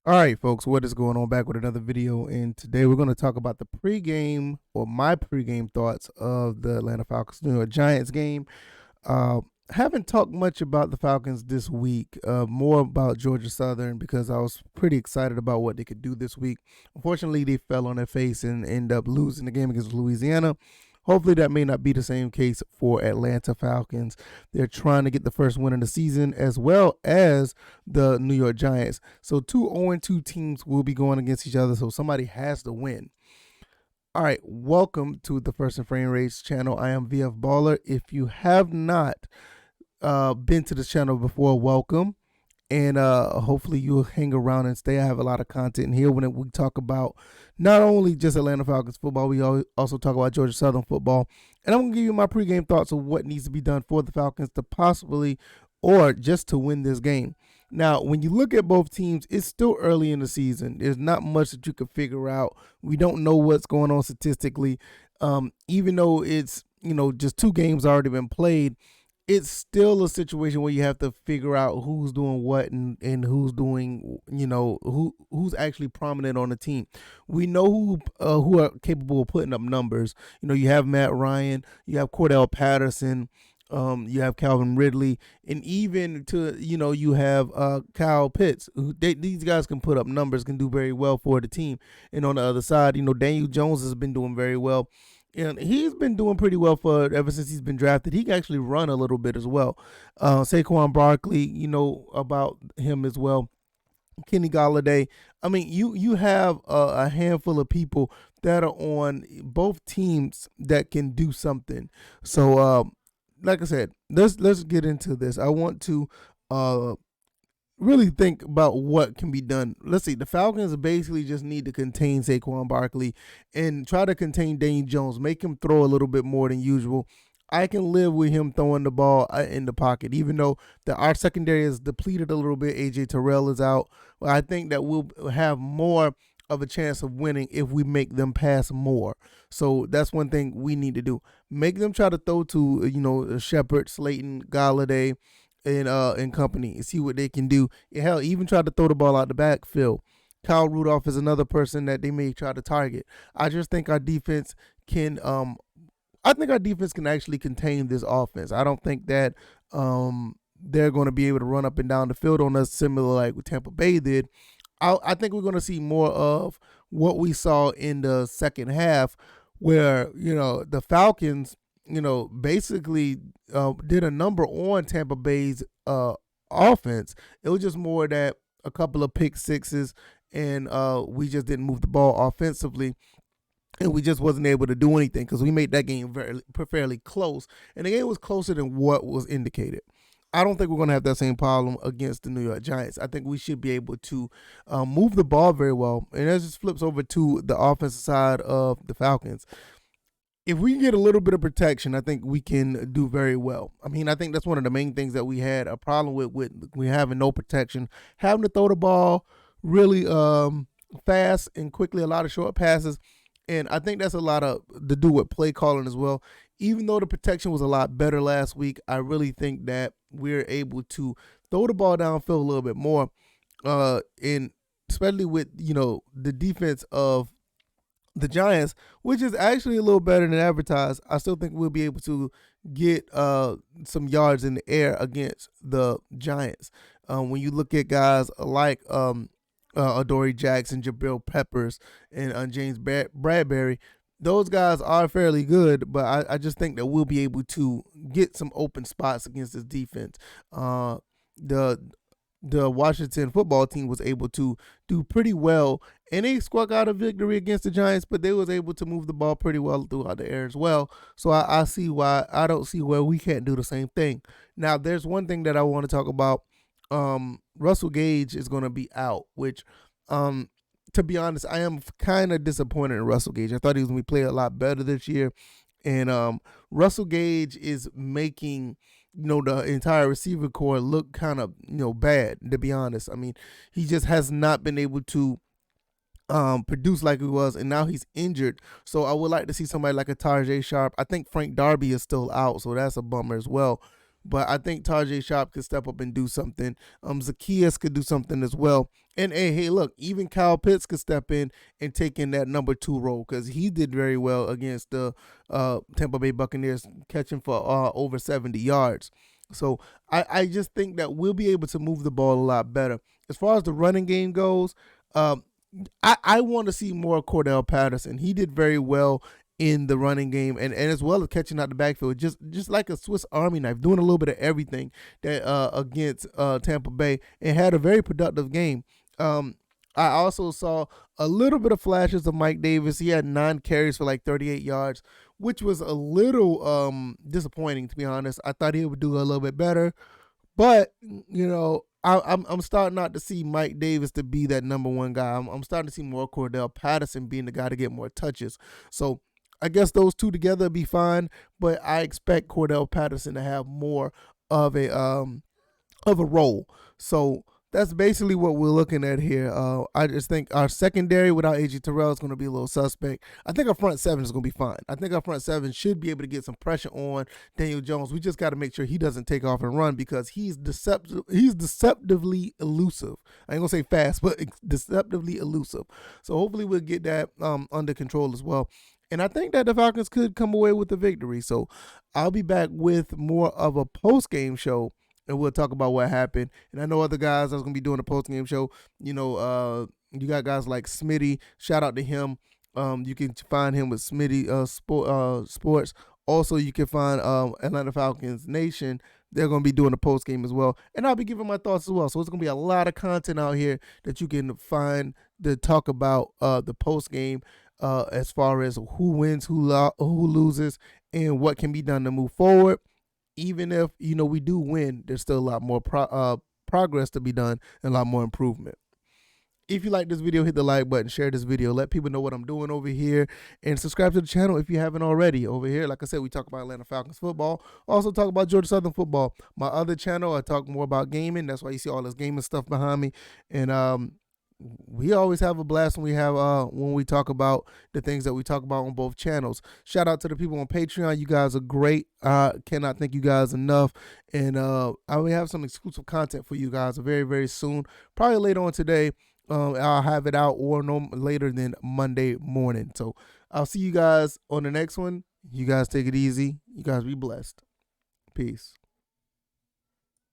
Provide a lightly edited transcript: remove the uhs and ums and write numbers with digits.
All right, folks, what is going on? Back with another video, and today we're going to talk about the pregame or my pregame thoughts of the Atlanta Falcons New York Giants game. Haven't talked much about the Falcons this week, more about Georgia Southern because I was pretty excited about what they could do this week. Unfortunately, they fell on their face and ended up losing the game against Louisiana. Hopefully that may not be the same case for Atlanta Falcons. They're trying to get the first win of the season as well as the New York Giants. So 2 0-2 teams will be going against each other, so somebody has to win. All right, welcome to the First and Frame Rates channel. I am VF Baller. If you have not been to this channel before, welcome. And hopefully you'll hang around and stay. I have a lot of content here when we talk about not only just Atlanta Falcons football, we also talk about Georgia Southern football. And I'm going to give you my pregame thoughts of what needs to be done for the Falcons to possibly or just to win this game. Now, when you look at both teams, it's still early in the season. There's not much that you can figure out. We don't know what's going on statistically. Even though it's, just 2 games already been played, it's still a situation where you have to figure out who's doing what and who's doing, who's actually prominent on the team. We know who are capable of putting up numbers. You have Matt Ryan, you have Cordell Patterson, you have Calvin Ridley, and even you have Kyle Pitts. These guys can put up numbers, can do very well for the team. And on the other side, Daniel Jones has been doing very well. And he's been doing pretty well ever since he's been drafted. He can actually run a little bit as well. Saquon Barkley, about him as well. Kenny Golladay. I mean, you have a handful of people that are on both teams that can do something. So, like I said, let's get into this. I want to really think about what can be done. Let's see. The Falcons basically just need to contain Saquon Barkley and try to contain Daniel Jones. Make him throw a little bit more than usual. I can live with him throwing the ball in the pocket, even though our secondary is depleted a little bit. AJ Terrell is out. Well, I think that we'll have more of a chance of winning if we make them pass more. So that's one thing we need to do. Make them try to throw to, Shepard, Slayton, Golladay, and company and see what they can do. Hell, even try to throw the ball out the backfield. Kyle Rudolph is another person that they may try to target. I just think our defense can actually contain this offense. I don't think that they're going to be able to run up and down the field on us similar like what Tampa Bay did. I think we're going to see more of what we saw in the second half where, the Falcons basically did a number on Tampa Bay's offense. It was just more that a couple of pick sixes and we just didn't move the ball offensively. And we just wasn't able to do anything because we made that game fairly close. And the game was closer than what was indicated. I don't think we're going to have that same problem against the New York Giants. I think we should be able to move the ball very well. And that just flips over to the offensive side of the Falcons. If we can get a little bit of protection, I think we can do very well. I mean, I think that's one of the main things that we had a problem with we having no protection, having to throw the ball really fast and quickly, a lot of short passes. And I think that's a lot to do with play calling as well. Even though the protection was a lot better last week, I really think that we're able to throw the ball downfield a little bit more. And especially with, the defense of the Giants, which is actually a little better than advertised. I still think we'll be able to get some yards in the air against the Giants. When you look at guys like Adoree Jackson, Jabril Peppers, and James Bradbury, those guys are fairly good, but I just think that we'll be able to get some open spots against this defense. The Washington football team was able to do pretty well, and they squawk out a victory against the Giants, but they was able to move the ball pretty well throughout the air as well. So I see why I don't see where we can't do the same thing. Now, there's one thing that I want to talk about. Russell Gage is going to be out, which, to be honest, I am kind of disappointed in Russell Gage. I thought he was going to play a lot better this year. And Russell Gage is making, the entire receiver core look kind of, bad, to be honest. I mean, he just has not been able to produce like he was, and now he's injured. So I would like to see somebody like a Tajay Sharp. I think Frank Darby is still out, so that's a bummer as well. but I think Tajay Sharp could step up and do something. Zacchaeus could do something as well. And hey, look, even Kyle Pitts could step in and take in that number 2 role because he did very well against the Tampa Bay Buccaneers, catching for over 70 yards. So I just think that we'll be able to move the ball a lot better. As far as the running game goes, um, I want to see more Cordell Patterson. He did very well in the running game and as well as catching out the backfield, just like a Swiss Army knife, doing a little bit of everything that against Tampa Bay, and had a very productive game. I also saw a little bit of flashes of Mike Davis. He had 9 carries for like 38 yards, which was a little disappointing, to be honest. I thought he would do a little bit better. But I'm starting not to see Mike Davis to be that number 1 guy. I'm starting to see more Cordell Patterson being the guy to get more touches. So I guess those two together be fine. But I expect Cordell Patterson to have more of a role. So that's basically what we're looking at here. I just think our secondary without AJ Terrell is going to be a little suspect. I think our front 7 is going to be fine. I think our front 7 should be able to get some pressure on Daniel Jones. We just got to make sure he doesn't take off and run because he's deceptively elusive. I ain't going to say fast, but deceptively elusive. So hopefully we'll get that under control as well. And I think that the Falcons could come away with the victory. So I'll be back with more of a post-game show, and we'll talk about what happened. And I know other guys that's going to be doing a post-game show. You got guys like Smitty. Shout out to him. You can find him with Smitty Sports. Also, you can find Atlanta Falcons Nation. They're going to be doing a post-game as well. And I'll be giving my thoughts as well. So it's going to be a lot of content out here that you can find to talk about the post-game as far as who wins, who loses, and what can be done to move forward. Even if we do win, there's still a lot more progress to be done and a lot more improvement. If you like this video, hit the like button, share this video, let people know what I'm doing over here, and subscribe to the channel if you haven't already. Over here, like I said, we talk about Atlanta Falcons football, also talk about Georgia Southern football. My other channel, I talk more about gaming. That's why you see all this gaming stuff behind me. And we always have a blast when we talk about the things that we talk about on both channels. Shout out to the people on Patreon. You guys are great. Cannot thank you guys enough. And I will have some exclusive content for you guys very, very soon. Probably later on today. I'll have it out or no later than Monday morning. So I'll see you guys on the next one. You guys take it easy. You guys be blessed. Peace.